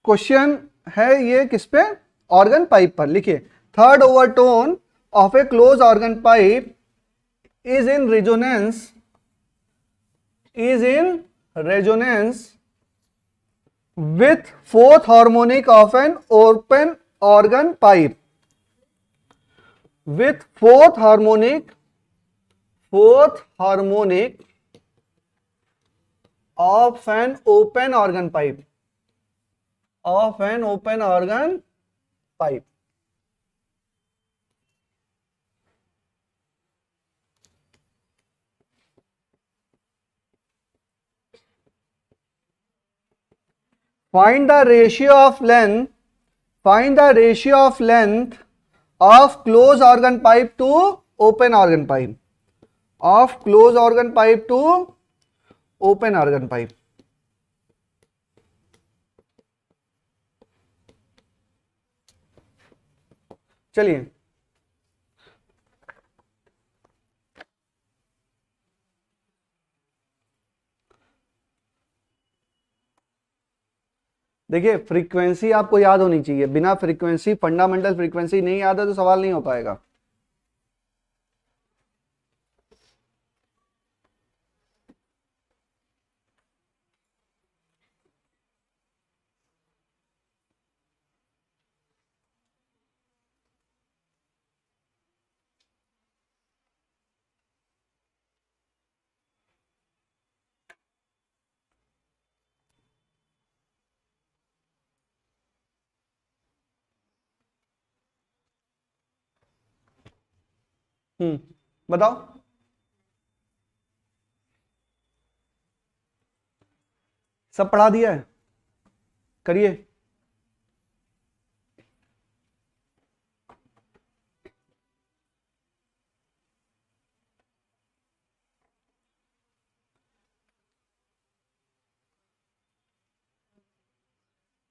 Question है ये किस पे, ऑर्गन पाइप पर। लिखिए, third overtone of A close organ pipe is in resonance with fourth harmonic of an open organ pipe, with fourth harmonic of an open organ pipe, Find the ratio of length of closed organ pipe to open organ pipe. Of closed organ pipe to open organ pipe. चलिए, देखिए frequency आपको याद होनी चाहिए, बिना frequency, fundamental frequency नहीं याद है तो सवाल नहीं हो पाएगा। बताओ, सब पढ़ा दिया है, करिए।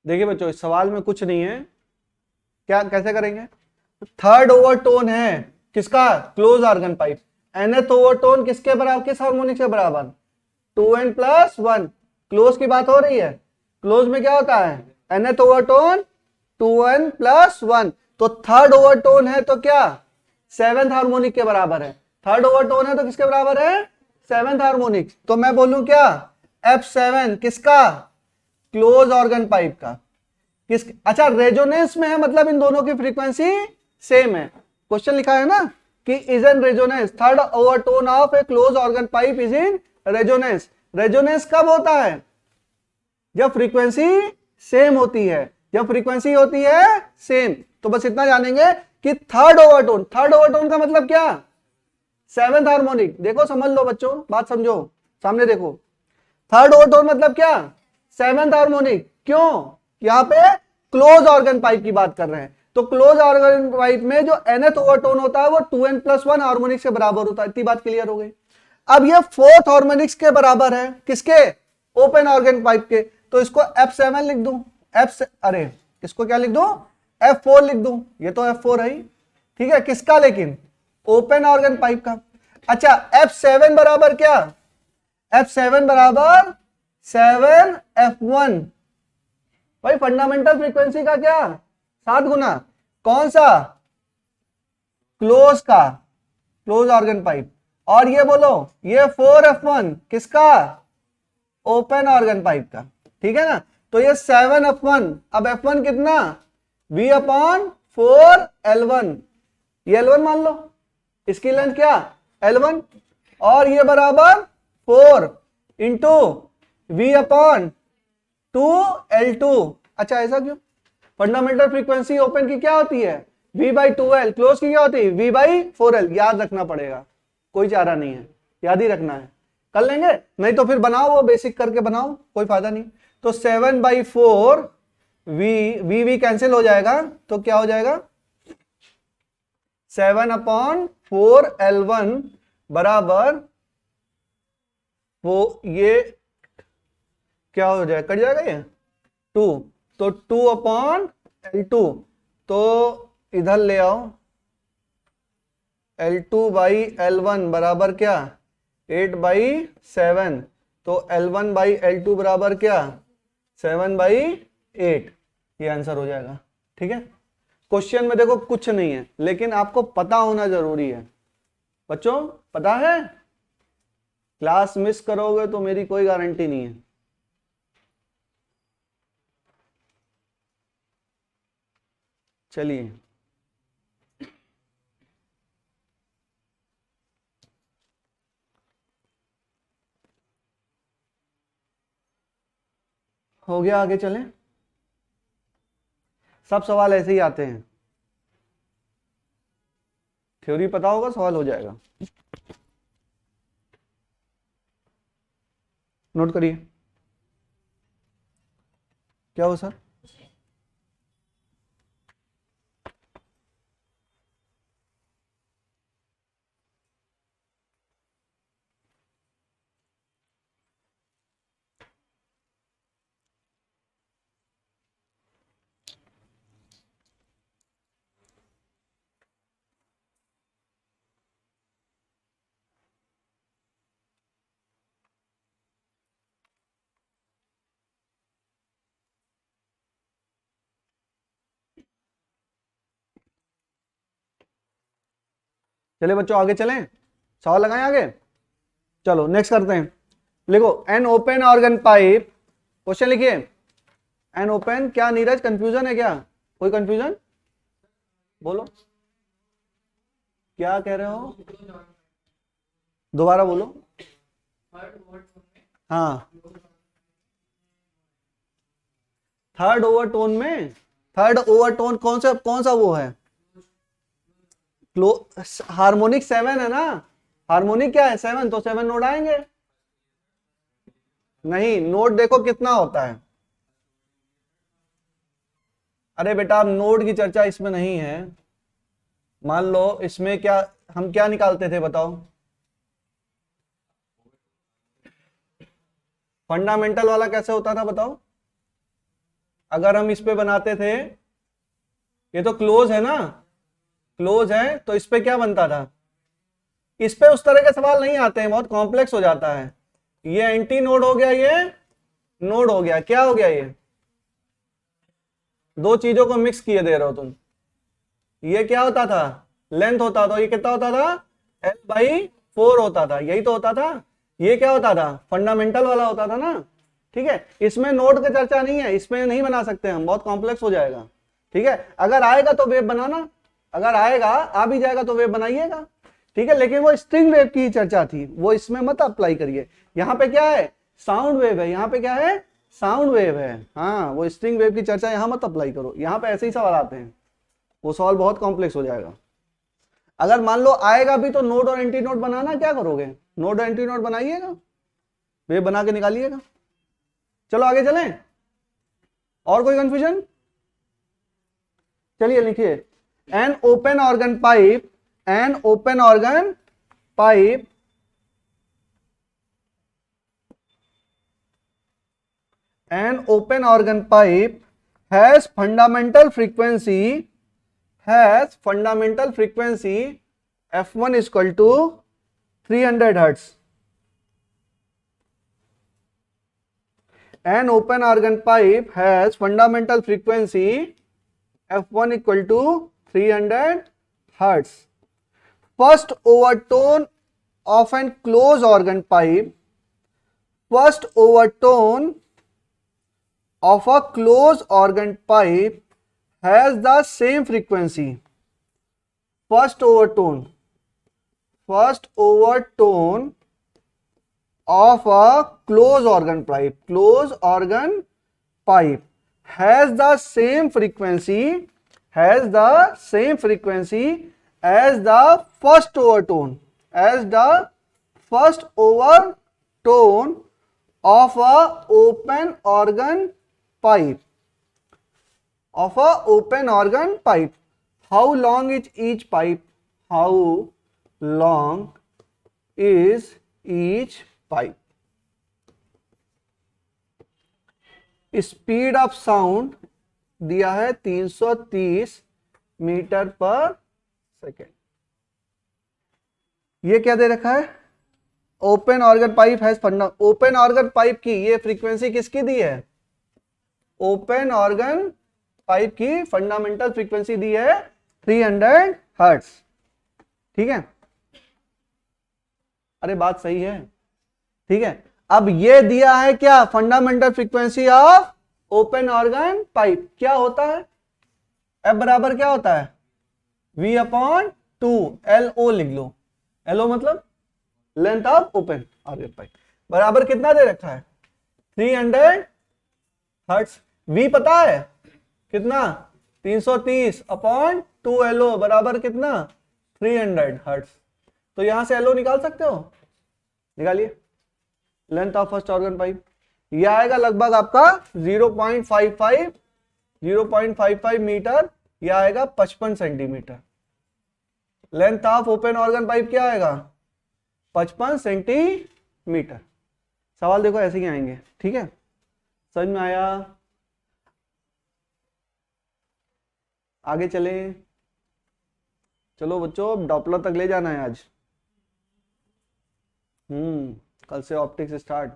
देखिए बच्चों, इस सवाल में कुछ नहीं है, क्या कैसे करेंगे। थर्ड ओवरटोन है किसका, close organ pipe. nth overtone किसके बराबर, किस हार्मोनिक के बराबर, 2n + 1। क्लोज की बात हो रही है, क्लोज में क्या होता है, nth ओवरटोन 2n + 1। तो थर्ड ओवरटोन है तो क्या, 7th हार्मोनिक के बराबर है। थर्ड ओवरटोन है तो किसके बराबर है, 7th हार्मोनिक। तो मैं बोलूं क्या, F7 किसका, क्लोज ऑर्गन पाइप का। किस, अच्छा रेजोनेंस में है, मतलब इन दोनों की फ्रीक्वेंसी सेम है। क्वेश्चन लिखा है ना कि is in resonance, third overtone of A close organ pipe is in resonance. Resonance कब होता है, जब फ्रीक्वेंसी सेम होती है, जब फ्रीक्वेंसी होती है सेम। तो बस इतना जानेंगे कि थर्ड ओवरटोन का मतलब क्या, 7th हार्मोनिक। देखो समझ लो बच्चों, बात समझो, सामने देखो। थर्ड ओवरटोन मतलब क्या, 7th हार्मोनिक। क्यों, यहां पे क्लोज ऑर्गन पाइप की बात कर रहे हैं। तो क्लोज ऑर्गन पाइप में जो nth ओवरटोन होता है वो 2n + 1 हार्मोनिक्स के बराबर होता है। इतनी बात क्लियर हो गई। अब ये फोर्थ हार्मोनिक्स के बराबर है, किसके, ओपन ऑर्गन पाइप के। तो इसको F7 लिख दूं, अरे इसको क्या लिख दूं, F4 लिख दूं। ये तो F4 है ही, ठीक है, किसका, लेकिन ओपन ऑर्गन पाइप का। अच्छा F7 बराबर क्या, F7 बराबर 7F1। भाई फंडामेंटल फ्रीक्वेंसी का क्या, 7 गुना, कौन सा, क्लोज का, क्लोज ऑर्गन पाइप। और ये बोलो ये 4F1 किसका, ओपन ऑर्गन पाइप का, ठीक है ना। तो ये 7F1, अब F1 कितना, V/4L1। ये L1 मान लो, इसकी लेंथ क्या, L1, और ये बराबर 4 × V/2L2। अच्छा ऐसा क्यों, फंडामेंटल फ्रीक्वेंसी ओपन की क्या होती है, V/2L, क्लोज की क्या होती है, V/4L। याद रखना पड़ेगा, कोई चारा नहीं है, याद ही रखना है। कर लेंगे, नहीं तो फिर बनाओ, वो बेसिक करके बनाओ, कोई फायदा नहीं। तो 7/4 V कैंसिल हो जाएगा, तो क्या हो जाएगा, 7/4L1 बराबर वो, ये क्या हो जाएगा, कट जाएगा ये 2, तो 2/L2। तो इधर ले आओ, L2/L1 बराबर क्या, 8/7। तो L1/L2 बराबर क्या, 7/8। ये आंसर हो जाएगा। ठीक है, क्वेश्चन में देखो कुछ नहीं है, लेकिन आपको पता होना जरूरी है। बच्चों पता है, क्लास मिस करोगे तो मेरी कोई गारंटी नहीं है। चलिए, हो गया, आगे चलें। सब सवाल ऐसे ही आते हैं, थ्योरी पता होगा सवाल हो जाएगा। नोट करिए, क्या हो सर? चलिए बच्चों आगे चलें, सवाल लगाएं आगे। चलो नेक्स्ट करते हैं। लिखो, an open organ pipe, question लिखिए। एन ओपन, क्या नीरज कंफ्यूजन है क्या? कोई कंफ्यूजन? बोलो, क्या कह रहे हो? दोबारा बोलो। हाँ, थर्ड ओवरटोन में, थर्ड ओवरटोन कौन सा वो है? हार्मोनिक 7 है ना, हार्मोनिक क्या है? 7, तो 7 नोट आएंगे। नहीं, नोट देखो कितना होता है। अरे बेटा, अब नोट की चर्चा इसमें नहीं है। मान लो इसमें क्या, हम क्या निकालते थे बताओ? फंडामेंटल वाला कैसे होता था बताओ? अगर हम इस पे बनाते थे, ये तो क्लोज है ना, क्लोज है, तो इस पे क्या बनता था? इस पे उस तरह के सवाल नहीं आते हैं, बहुत कॉम्प्लेक्स हो जाता है। ये एंटी नोड हो गया, ये नोड हो गया, क्या हो गया? ये दो चीजों को मिक्स किए दे रहे हो तुम। ये क्या होता था? लेंथ होता था, ये कितना होता था? L/4 होता था, यही तो होता था। ये क्या होता था? फंडामेंटल वाला होता था ना। ठीक है, इसमें नोड की चर्चा नहीं है, इसमें नहीं बना सकते हम, बहुत कॉम्प्लेक्स हो जाएगा। ठीक है, अगर आएगा तो वेव बनाना, अगर आएगा आ भी जाएगा तो वेव बनाइएगा। ठीक है, लेकिन वो स्ट्रिंग वेव की चर्चा थी, वो इसमें मत अप्लाई करिए। यहाँ पे क्या है? साउंड वेव है, यहाँ पे क्या है? साउंड वेव है। हाँ, वो स्ट्रिंग वेव की चर्चा यहाँ मत अप्लाई करो, यहाँ पे ऐसे ही सवाल आते हैं, वो सवाल बहुत कॉम्प्लेक्स हो जाएगा। अगर मान लो आएगा भी तो नोड और एंटी नोड बनाना, क्या करोगे? नोड और एंटी नोड बनाइएगा, वेव बना के निकालिएगा। चलो आगे चलें, और कोई कंफ्यूजन? चलिए लिखिए, an open organ pipe, an open organ pipe an open organ pipe has fundamental frequency f1 is equal to 300 hertz. An open organ pipe has fundamental frequency f1 equal to 300 hertz. First overtone of an closed organ pipe, first overtone of a closed organ pipe has the same frequency. First overtone of a closed organ pipe has the same frequency as the first overtone of a open organ pipe. How long is each pipe? Speed of sound दिया है 330 metre पर second. ये क्या दे रखा है? Open organ pipe has open organ pipe की ये frequency किसकी दी है? ओपन ऑर्गन पाइप की फंडामेंटल फ्रीक्वेंसी दी है 300 हर्ट्ज। ठीक है, अरे बात सही है। ठीक है, अब ये दिया है क्या, fundamental frequency of open organ pipe क्या होता है, एफ बराबर क्या होता है V अपॉन 2 LO लिख लो। LO मतलब length of open organ pipe, बराबर कितना दे रखा है 300 हर्ट्ज। V पता है कितना 330 अपॉन 2 LO बराबर कितना 300 हर्ट्ज। तो यहां से LO निकाल सकते हो, निकालिए। Length of first organ pipe यह आएगा लगभग आपका 0.55 मीटर, यह आएगा 55 centimetre. Length of open organ pipe क्या आएगा 55 सेंटीमीटर। सवाल देखो ऐसे ही आएंगे। ठीक है, समझ में आया, आगे चले। चलो बच्चों, डॉपलर तक ले जाना है आज। कल से ऑप्टिक्स स्टार्ट।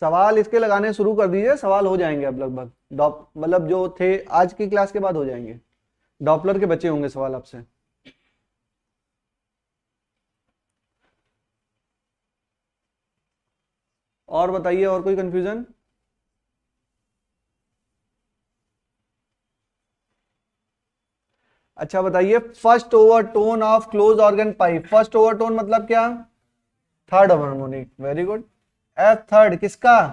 सवाल इसके लगाने शुरू कर दीजिए, सवाल हो जाएंगे अब लगभग मतलब जो थे आज की क्लास के बाद हो जाएंगे। डॉपलर के बच्चे होंगे सवाल आपसे। और बताइए, और कोई कंफ्यूजन? अच्छा बताइए, first overtone of close organ pipe. First overtone मतलब क्या, third harmonic. Very good. F third किसका,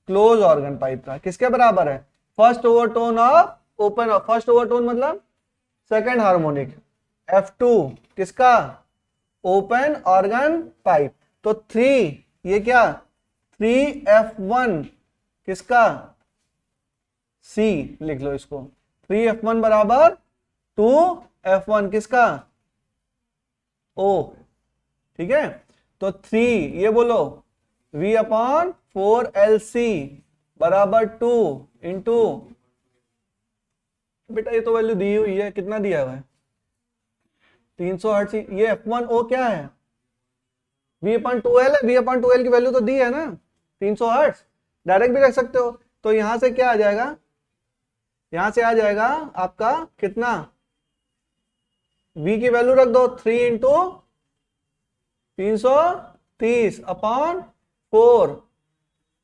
क्लोज ऑर्गन पाइप का, किसके बराबर है first overtone of open. First overtone मतलब सेकंड हार्मोनिक। F2 किसका, ओपन ऑर्गन पाइप। तो 3 ये क्या 3F1 किसका, C लिख लो इसको। 3F1 बराबर 2F1 किसका, O। ठीक है, तो 3 ये बोलो V अपॉन 4LC बराबर 2 इंटू, बेटा ये तो वैल्यू दी हुई है, कितना दिया हुआ है 300 हर्ट्ज। ये F1O क्या है, V अपॉन 2L है, V अपॉन 2L की वैल्यू तो दी है ना 300 हर्ट्ज। डायरेक्ट भी रख सकते हो। तो यहां से क्या आ जाएगा, यहां से आ जाएगा आपका कितना, V की वैल्यू रख दो 3 इंटू 330 अपॉन 4,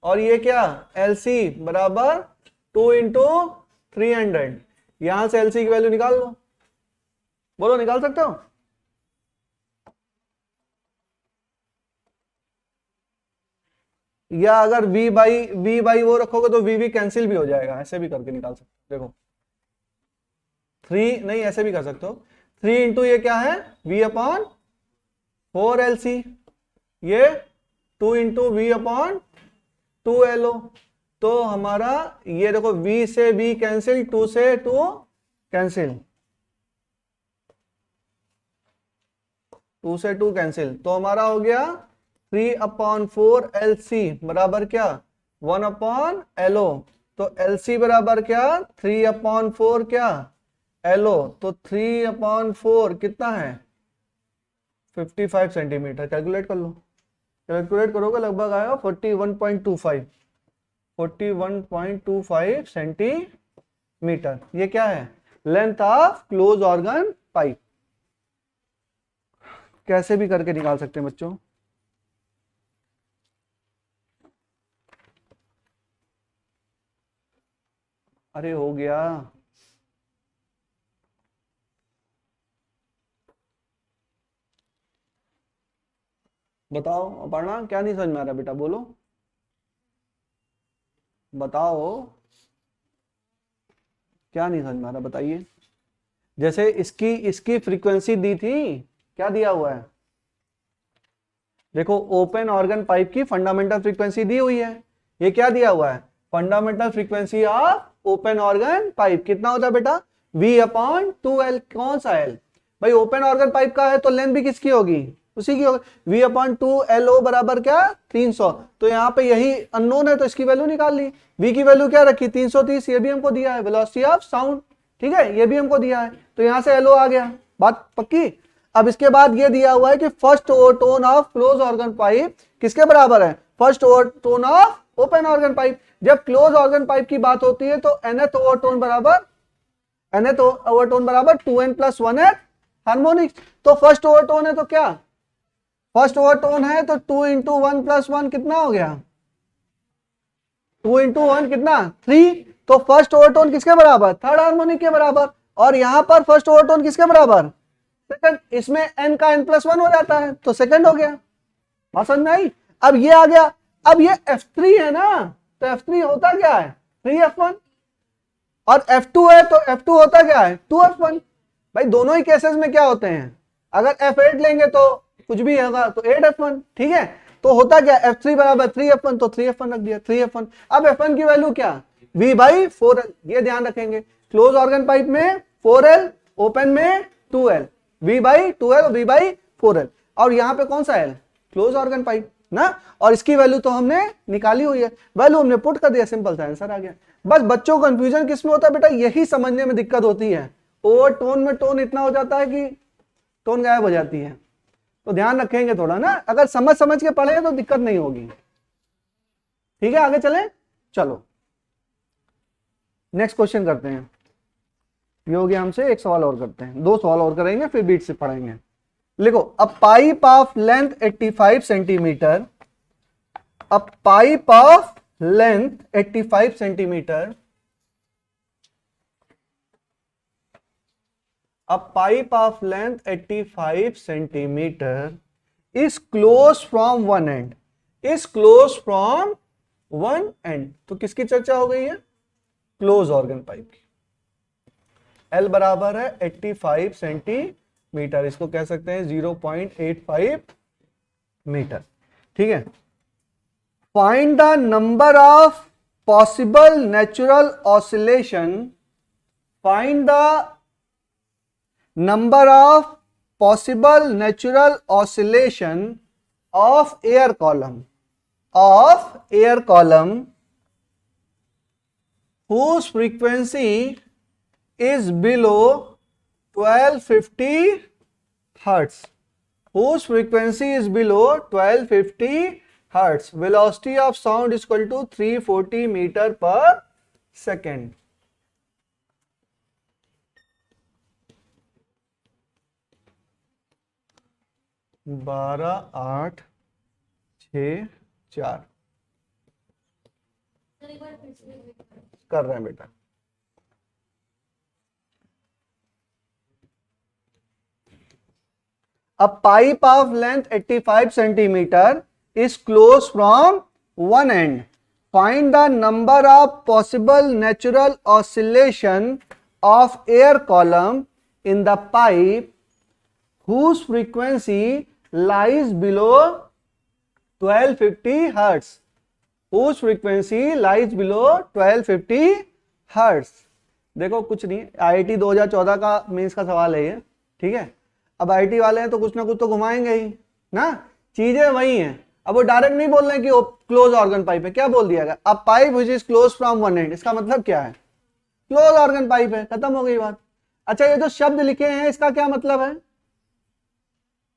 और ये क्या LC बराबर 2 इंटू 300। यहां से LC की वैल्यू निकाल लो, बोलो निकाल सकते हो। या अगर V बाई वो रखोगे तो V कैंसिल भी हो जाएगा, ऐसे भी करके निकाल सकते हो। देखो 3 नहीं, ऐसे भी कर सकते हो। 3 इंटू ये क्या है V अपॉन 4LC, ये 2 इंटू V अपॉन 2LO। तो हमारा ये देखो V से V कैंसिल, 2 से 2 कैंसिल, 2 से 2 कैंसिल। तो हमारा हो गया 3 अपॉन 4LC बराबर क्या 1 अपॉन LO। तो LC बराबर क्या 3 अपॉन 4 क्या LO। तो 3 अपॉन 4 कितना है 55 सेंटीमीटर। कैलकुलेट कर लो, कैलकुलेट करोगे लगभग आएगा 41.25 सेंटीमीटर। ये क्या है length of close organ pipe. कैसे भी करके निकाल सकते हैं बच्चों। अरे हो गया, बताओ अपर्णा क्या नहीं समझ में आ रहा बेटा, बोलो बताओ क्या नहीं समझ में आ रहा, बताइए। जैसे इसकी फ्रीक्वेंसी दी थी, क्या दिया हुआ है देखो, ओपन ऑर्गन पाइप की फंडामेंटल फ्रीक्वेंसी दी हुई है। ये क्या दिया हुआ है fundamental frequency of open organ pipe. कितना होता है बेटा V अपॉन 2L। कौन सा L भाई, ओपन ऑर्गन पाइप का है तो लेंथ भी किसकी होगी उसी की होगी। V अपॉन 2LO बराबर क्या 300। तो यहाँ पे यही अननोन है तो इसकी वैल्यू निकाल ली। V की वैल्यू क्या रखी 330, ये भी हमको दिया है वेलोसिटी ऑफ साउंड। ठीक है, ये भी हमको दिया है, तो यहाँ से LO आ गया, बात पक्की। अब इसके बाद ये दिया हुआ है कि first overtone of close organ pipe किसके बराबर है, first overtone of open organ pipe. जब क्लोज ऑर्गन पाइप की बात होती है तो nth ओवरटोन बराबर 2n+1 हार्मोनिक्स। तो फर्स्ट ओवरटोन है तो क्या, फर्स्ट ओवरटोन है तो 2 × 1 + 1 कितना हो गया, 2 × 1 कितना 3। तो फर्स्ट ओवरटोन किसके बराबर, थर्ड हार्मोनिक के बराबर। और यहां पर फर्स्ट ओवरटोन किसके बराबर, सेकंड। इसमें n का n+1 हो जाता है तो सेकंड हो गया। बात समझ में आई। अब ये आ गया, अब ये F3 है ना, तो F3 होता क्या है 3F1 और F2 है तो F2 होता क्या है 2F1। भाई दोनों ही केसेस में क्या होते हैं, अगर F8 लेंगे तो कुछ भी होगा तो 8F1, ठीक है। तो होता क्या F3 बराबर 3F1 तो 3F1 रख दिया 3F1। अब F1 की वैल्यू क्या V/4L, ये ध्यान रखेंगे। क्लोज ऑर्गन पाइप में 4L, ओपन में 2L, V/2L V/4L। और यहां पे कौन सा L, क्लोज ऑर्गन पाइप ना। और इसकी वैल्यू तो हमने निकाली हुई है, वैल्यू हमने पुट कर दिया, सिंपल सा आंसर आ गया। बस बच्चों को कंफ्यूजन किसमें होता है बेटा, यही समझने में दिक्कत होती है। ओवर टोन में टोन इतना हो जाता है कि टोन गायब हो जाती है। तो ध्यान रखेंगे थोड़ा ना, अगर समझ के पढ़े तो दिक्कत नहीं होगी। ठीक है, आगे चलें। चलो नेक्स्ट क्वेश्चन करते हैं। ये हो गया हमसे, एक सवाल और करते हैं, 2 सवाल और करेंगे फिर बीट से पढ़ेंगे। लिखो, अ pipe of length 85 centimetre, a pipe of length 85 centimetre, a pipe of length 85 centimeter is closed from one end, is closed from one end। तो किसकी चर्चा हो गई है, क्लोज ऑर्गन पाइप की। L बराबर है 85 सेंटीमीटर, इसको कह सकते हैं 0.85 मीटर, ठीक है। Find the number of possible natural oscillation, find the number of possible natural oscillation of air column, whose frequency is below 1250 hertz, whose frequency is below 1250 hertz, velocity of sound is equal to 340 meter per second। 12, 8, 6, 4 कर रहे हैं बेटा। A pipe of length 85 centimeter is closed from one end. Find the number of possible natural oscillation of air column in the pipe whose frequency lies below 1250 hertz, whose frequency lies below 1250 hertz। देखो कुछ नहीं, IIT 2014 का mains का सवाल है ये, ठीक है। अब IIT वाले हैं तो कुछ ना कुछ तो घुमाएंगे ही ना, चीजें वही हैं। अब वो डायरेक्ट नहीं बोल रहे कि क्लोज ऑर्गन पाइप है, क्या बोल दिया गया, अब pipe which is close from one and, इसका मतलब क्या है, क्लोज ऑर्गन पाइप है, खत्म हो गई बात। अच्छा, ये जो शब्द लिखे हैं इसका क्या मतलब है,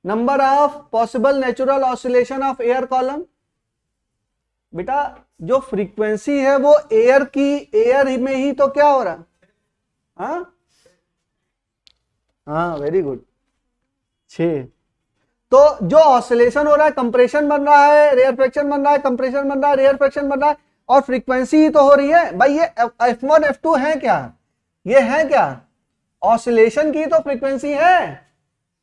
number of possible natural oscillation of air column. बेटा जो फ्रीक्वेंसी है वो एयर की, एयर में ही तो क्या हो रहा, हाँ वेरी गुड 6। तो जो ऑसिलेशन हो रहा है, कंप्रेशन बन रहा है, रेयरफेक्शन बन रहा है, कंप्रेशन बन रहा है, रेयरफेक्शन बन रहा है, और फ्रीक्वेंसी ही तो हो रही है। भाई ये F1 F2 है क्या, ये है क्या, ऑसिलेशन की तो फ्रीक्वेंसी है।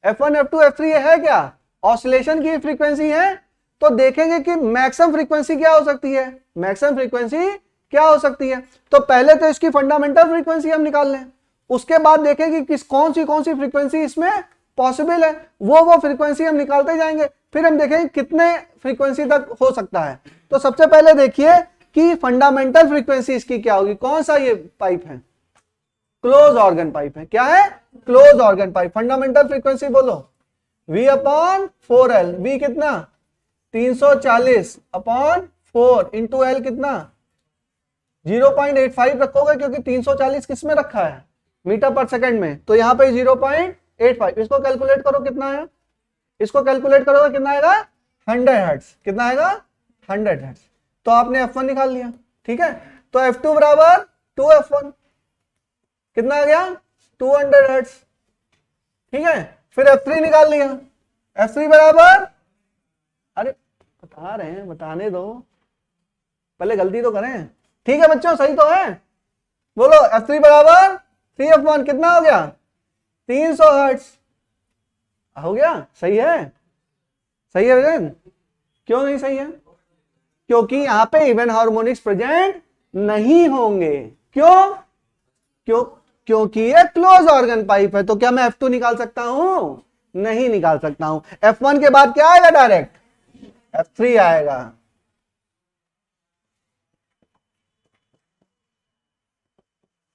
F1 F2 F3 है क्या, ऑसिलेशन की फ्रीक्वेंसी है। तो देखेंगे कि मैक्सिमम फ्रीक्वेंसी क्या हो सकती है, मैक्सिमम फ्रीक्वेंसी क्या हो सकती है। तो पहले तो इसकी फंडामेंटल फ्रीक्वेंसी हम निकाल लें, उसके बाद देखेंगे कि कौन सी फ्रीक्वेंसी इसमें पॉसिबल है, वो फ्रीक्वेंसी हम निकालते जाएंगे। फिर हम देखेंगे कितने फ्रीक्वेंसी तक हो सकता है। तो सबसे पहले देखिए कि फंडामेंटल फ्रीक्वेंसी इसकी क्या होगी। कौन सा ये पाइप है, क्लोज ऑर्गन पाइप है, क्या है, close organ pipe. Fundamental frequency बोलो V/4L, V कितना 340/4 इंटू L कितना 0.85 रखोगे, क्योंकि 340 किस में रखा है, मीटर पर सेकंड में, तो यहां पे 0.85 85। इसको कैलकुलेट करो कितना आया, इसको कैलकुलेट करोगे कितना आएगा 100 हर्ट्ज। कितना आएगा 100 हर्ट्ज। तो आपने F1 निकाल लिया। ठीक है, तो F2 बराबर 2F1 कितना आ गया 200 हर्ट्ज। ठीक है, फिर F3 निकाल लिया। F3 बराबर, अरे बता रहे हैं, बताने दो, पहले गलती तो करें। ठीक है बच्चों, सही तो है, बोलो F3 बराबर 3F1 कितना हो गया 300 हर्ट्ज। हो गया, सही है, सही है विजन। क्यों नहीं सही है? क्योंकि यहां पे इवन हार्मोनिक्स प्रेजेंट नहीं होंगे। क्योंकि ये क्लोज ऑर्गन पाइप है। तो क्या मैं F2 निकाल सकता हूं? नहीं निकाल सकता हूं। F1 के बाद क्या आएगा, डायरेक्ट F3 आएगा।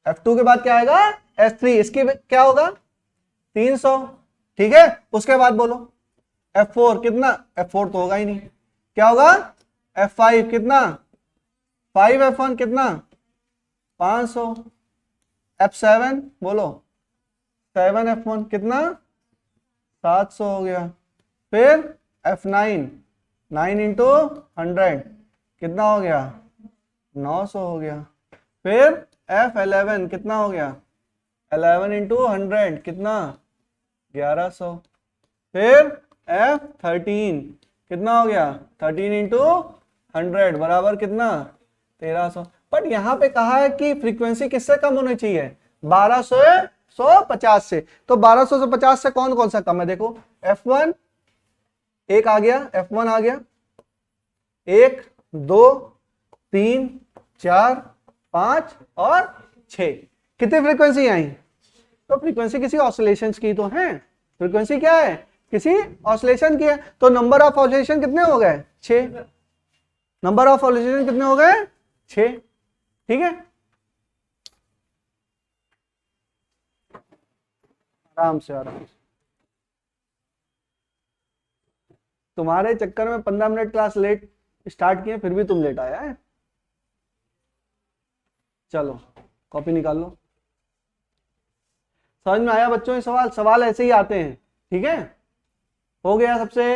F2 के बाद क्या आएगा F3। इसकी क्या होगा 300। ठीक है, उसके बाद बोलो F4 कितना, F4 तो होगा ही नहीं, क्या होगा F5 कितना 5F1 कितना 500। F7 बोलो 7F1 कितना 700 हो गया। फिर F9 9 इंटू 100 कितना हो गया 900 हो गया। फिर F11 कितना हो गया 11 इंटू 100 कितना 1100। फिर F13 कितना हो गया 13 इंटू 100 बराबर कितना 1300। बट यहां पे कहा है कि फ्रीक्वेंसी किससे कम होनी चाहिए 1250 से। तो 1250 से कौन कौन सा कम है, देखो F1 एक आ गया, F1 आ गया, 1 2 3 4 5 और 6। कितनी फ्रीक्वेंसी आई? तो फ्रीक्वेंसी किसी ऑसिलेशन की तो है। फ्रीक्वेंसी क्या है, किसी ऑसिलेशन की है। तो नंबर ऑफ ऑसिलेशन कितने हो गए 6। नंबर ऑफ ऑसिलेशन कितने हो गए 6। ठीक है, आराम से आराम से। तुम्हारे चक्कर में 15 मिनट क्लास लेट स्टार्ट किए, फिर भी तुम लेट आया है। चलो कॉपी निकाल लो। समझ में आया बच्चों? ये सवाल ऐसे ही आते हैं। ठीक है, हो गया सबसे।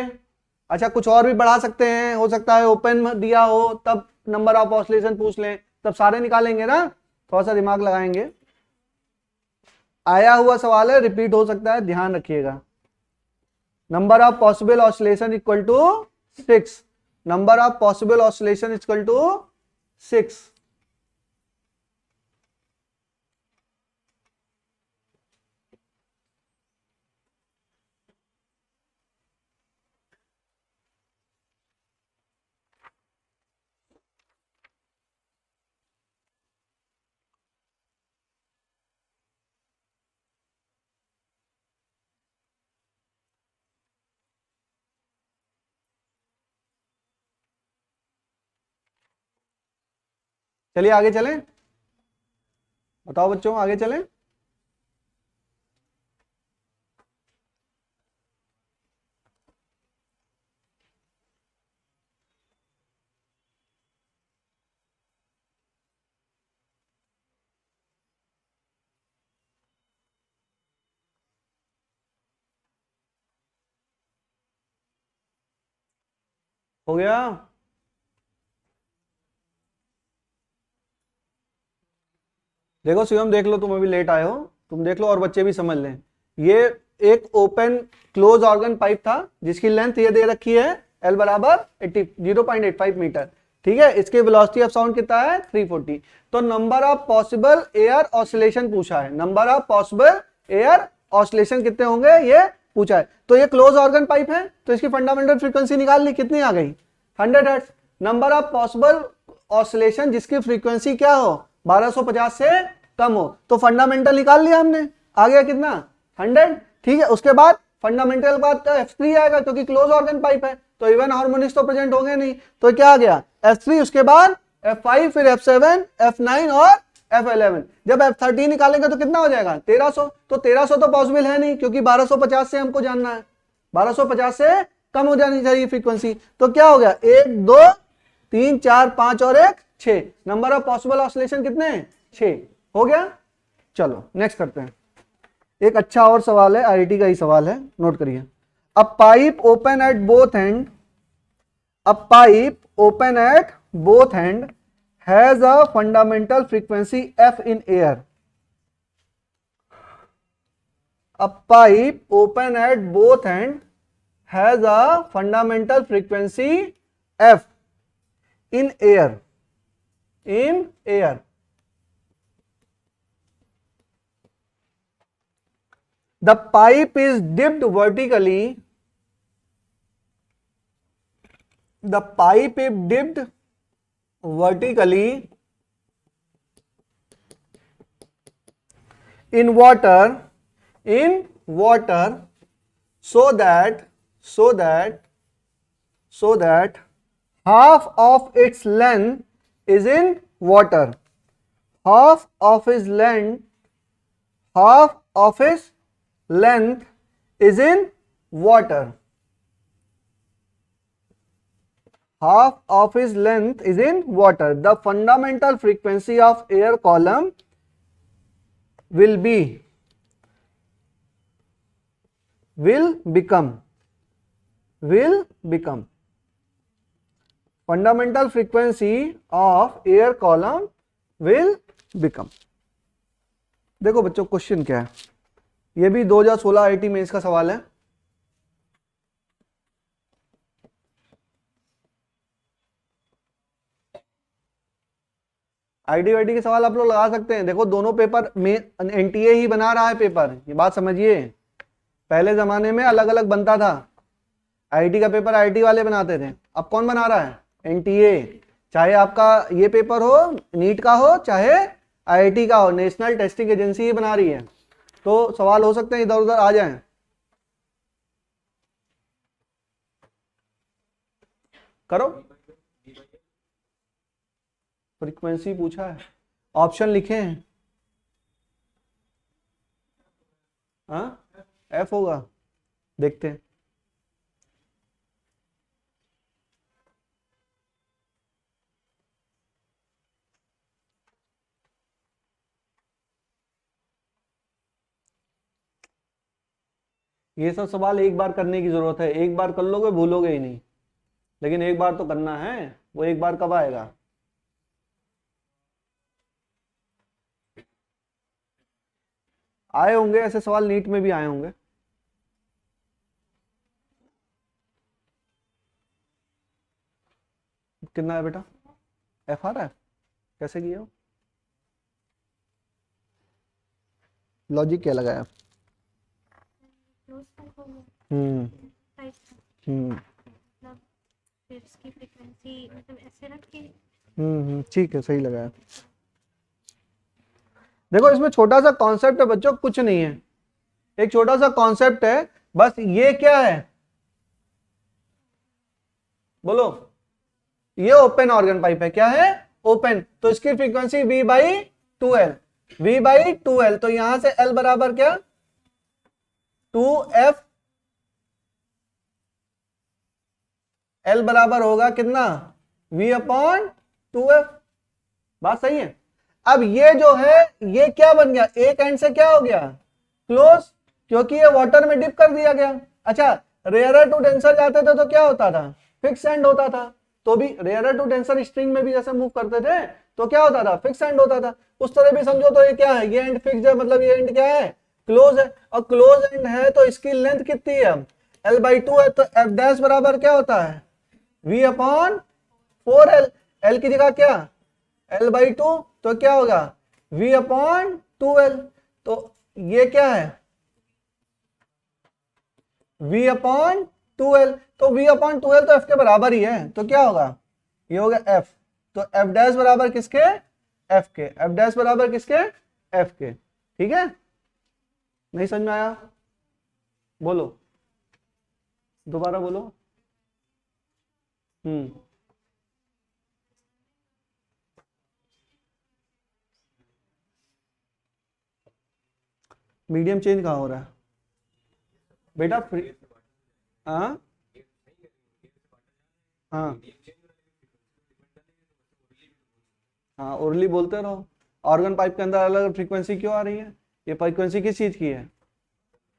अच्छा, कुछ और भी बढ़ा सकते हैं, हो सकता है ओपन दिया हो तब नंबर ऑफ ऑसिलेशन पूछ लें, तब सारे निकालेंगे ना, थोड़ा सा दिमाग लगाएंगे। आया हुआ सवाल है, रिपीट हो सकता है, ध्यान रखिएगा। Number of possible oscillation equal to 6। Number of possible oscillation equal to 6। चलिए आगे चलें, बताओ बच्चों आगे चलें। हो गया? देखो शिवम, देख लो, तुम अभी लेट आए हो, तुम देख लो और बच्चे भी समझ लें। ये एक ओपन क्लोज ऑर्गन पाइप था जिसकी लेंथ ये दे रखी है L बराबर 0.85 मीटर। ठीक है, इसकी वेलोसिटी ऑफ साउंड कितना है 340। तो number of possible air oscillation पूछा है, number of possible air oscillation कितने होंगे ये पूछा है। तो ये क्लोज ऑर्गन पाइप है, तो इसकी फंडामेंटल फ्रीक्वेंसी निकाल ली, कितनी आ गई 100 hertz. Number of possible oscillation जिसकी फ्रीक्वेंसी क्या हो 1250 से कम हो, तो फंडामेंटल निकाल लिया हमने, आ गया कितना 100। ठीक है, उसके बाद फंडामेंटल बाद का F3 आएगा क्योंकि क्लोज ऑर्गन पाइप है, तो इवन हार्मोनिक्स तो प्रेजेंट होंगे नहीं, तो क्या आ गया F3, उसके बाद F5, फिर F7, F9 और F11। जब F13 निकालेंगे तो कितना हो जाएगा 1300। तो 1300 तो पॉसिबल है नहीं क्योंकि 1250 से हमको जानना है, 1250 से कम हो जानी चाहिए फ्रीक्वेंसी। तो क्या हो गया 1 2 3 4 5 और 1 6। नंबर ऑफ पॉसिबल ऑसिलेशन कितने हैं 6। हो गया। चलो नेक्स्ट करते हैं। एक अच्छा और सवाल है, आईआईटी का ही सवाल है, नोट करिए। अ pipe open at both and, a pipe open at both and has a fundamental frequency F in air. A pipe open at both and has a fundamental frequency F in air, in air. The pipe is dipped vertically. The pipe is dipped vertically in water, so that half of its length is in water. Half of its length is in water. Half of its length is in water. The fundamental frequency of air column will become fundamental frequency of air column will become। देखो बच्चों question क्या है, ये भी 2016 IIT mains का सवाल है। ID वाईडी के सवाल आप लोग लगा सकते हैं। देखो दोनों पेपर में एनटीए ही बना रहा है पेपर, ये बात समझिए। पहले जमाने में अलग अलग बनता था, आईटी का पेपर आईटी वाले बनाते थे, अब कौन बना रहा है? एनटीए। चाहे आपका ये पेपर हो नीट का हो चाहे आईआईटी का हो, नेशनल टेस्टिंग एजेंसी ही बना रही है। तो सवाल हो सकते हैं इधर उधर आ जाएं। करो, फ्रीक्वेंसी पूछा है, ऑप्शन लिखे हैं। हाँ एफ होगा, देखते हैं। ये सब सवाल एक बार करने की जरूरत है, एक बार कर लोगे भूलोगे ही नहीं, लेकिन एक बार तो करना है। वो एक बार कब आएगा? आए होंगे ऐसे सवाल, नीट में भी आए होंगे। कितना है बेटा? एफ आ रहा है, कैसे किया हो? लॉजिक क्या लगाया? ठीक है, सही लगाया। देखो इसमें छोटा सा कॉन्सेप्ट है बच्चों, कुछ नहीं है, एक छोटा सा कॉन्सेप्ट है बस। ये क्या है बोलो? ये ओपन ऑर्गन पाइप है, क्या है? ओपन। तो इसकी फ्रीक्वेंसी V/2L, V/2L। तो यहां से L बराबर क्या? 2F। L बराबर होगा कितना? V/2F। बात सही है। अब ये जो है ये क्या बन गया? एक एंड से क्या हो गया? क्लोज, क्योंकि ये वाटर में डिप कर दिया गया। अच्छा, रेयरर टू डेंसर जाते थे तो क्या होता था? फिक्स एंड होता था। तो भी रेयरर टू डेंसर स्ट्रिंग में भी जैसे मूव करते थे तो क्या होता था? फिक्स एंड होता था। उस तरह भी समझो तो ये क्या है? ये एंड फिक्स है, मतलब ये एंड क्या है? क्लोज है। और क्लोज एंड है तो इसकी लेंथ कितनी है? L/2 है। तो एफ डैश बराबर क्या होता है? V/4L। L की जगह क्या? L/2। तो क्या होगा? V/2L। तो ये क्या है? V/2L। तो V/2L तो F के बराबर ही है, तो क्या होगा? ये होगा F। तो F डैश बराबर किसके? F के। F डैश बराबर किसके? F के। ठीक है, नहीं समझ में आया? बोलो, दोबारा बोलो। मीडियम चेंज कहाँ हो रहा है बेटा? हाँ हाँ ओरली बोलते रहो। ऑर्गन पाइप के अंदर अलग अलग फ्रीक्वेंसी क्यों आ रही है? ये फ्रीक्वेंसी किस चीज की है?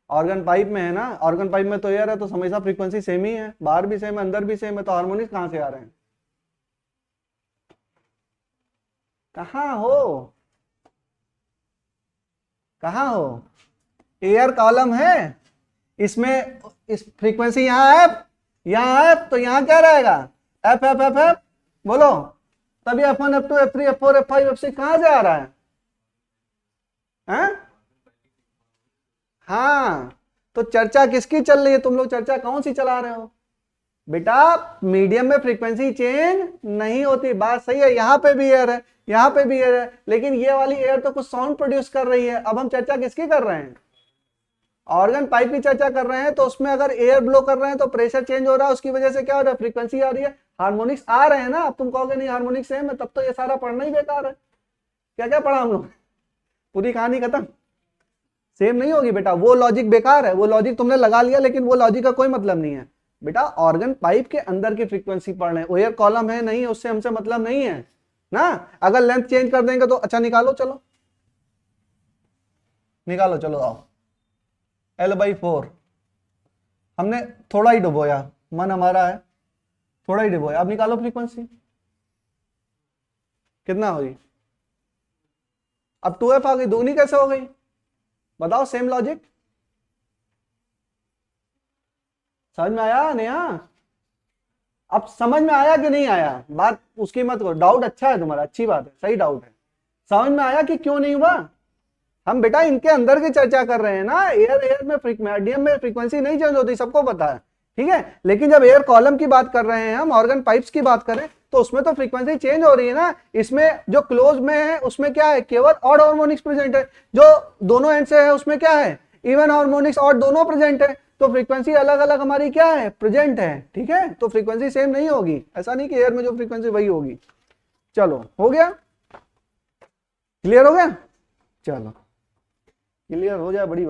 ऑर्गन पाइप में है ना, ऑर्गन पाइप में तो एयर है तो हमेशा फ्रीक्वेंसी सेम ही है, बाहर भी सेम है अंदर भी सेम है, तो हार्मोनिक्स कहां से आ रहे हैं? कहाँ हो, कहाँ हो? एयर कॉलम है, इसमें इस फ्रीक्वेंसी यहाँ है, यहाँ है, तो यहाँ क्या रहेगा? एफ एफ एफ एफ बोलो, तभी F1 F2 F3 F4 F5 F6 कहां से आ रहा है? हैं? हाँ, तो चर्चा किसकी चल रही है? तुम लोग चर्चा कौन सी चला रहे हो? बेटा मीडियम में फ्रीक्वेंसी चेंज नहीं होती, बात सही है, यहाँ पे भी एयर है, यहाँ पे भी एयर है, लेकिन ये वाली एयर तो कुछ साउंड प्रोड्यूस कर रही है। अब हम चर्चा किसकी कर रहे हैं? ऑर्गन पाइप की चर्चा कर रहे हैं, तो उसमें अगर एयर ब्लो कर रहे हैं तो प्रेशर चेंज हो रहा है, उसकी वजह से क्या हो रहा है? फ्रीक्वेंसी आ रही है, हार्मोनिक्स आ रहे हैं ना। अब तुम कहोगे नहीं हार्मोनिक्स सेम है, तब तो ये सारा पढ़ना ही बेकार है। क्या क्या पढ़ा हम लोग? पूरी कहानी खत्म। सेम नहीं होगी बेटा, वो लॉजिक बेकार है, वो लॉजिक तुमने लगा लिया लेकिन वो लॉजिक का कोई मतलब नहीं है। बेटा ऑर्गन पाइप के अंदर की फ्रीक्वेंसी पढ़ रहे हैं, एयर कॉलम है नहीं, उससे हमसे मतलब नहीं है ना। अगर लेंथ चेंज कर देंगे तो अच्छा निकालो, चलो निकालो, चलो आओ। L/4 हमने थोड़ा ही डुबोया, मन हमारा है थोड़ा ही डुबोया। अब निकालो फ्रीक्वेंसी कितना हुई? अब 2f आ गई, दोगुनी कैसे हो गई? बताओ, सेम लॉजिक समझ में आया नेहा? अब समझ में आया कि नहीं आया? बात उसकी मत करो, डाउट अच्छा है तुम्हारा, अच्छी बात है, सही डाउट है। समझ में आया कि क्यों नहीं हुआ? हम बेटा इनके अंदर की चर्चा कर रहे हैं ना, एयर में मीडियम में फ्रीक्वेंसी नहीं चेंज होती, सबको पता है, ठीक है। लेकिन जब एयर कॉलम की बात कर रहे हैं, हम ऑर्गन पाइप्स की बात करें, तो उसमें तो फ्रीक्वेंसी चेंज हो रही है ना। इसमें जो क्लोज में है उसमें क्या है? केवल ऑड हार्मोनिक्स प्रेजेंट है। जो दोनों एंड से है उसमें क्या है? इवन हार्मोनिक्स, ऑड दोनों प्रेजेंट है। तो फ्रीक्वेंसी अलग अलग हमारी क्या है? प्रेजेंट है, ठीक है। तो फ्रीक्वेंसी सेम नहीं होगी, ऐसा नहीं कि एयर में जो फ्रीक्वेंसी वही होगी। चलो हो गया, क्लियर हो गया? चलो क्लियर हो जाए बड़ी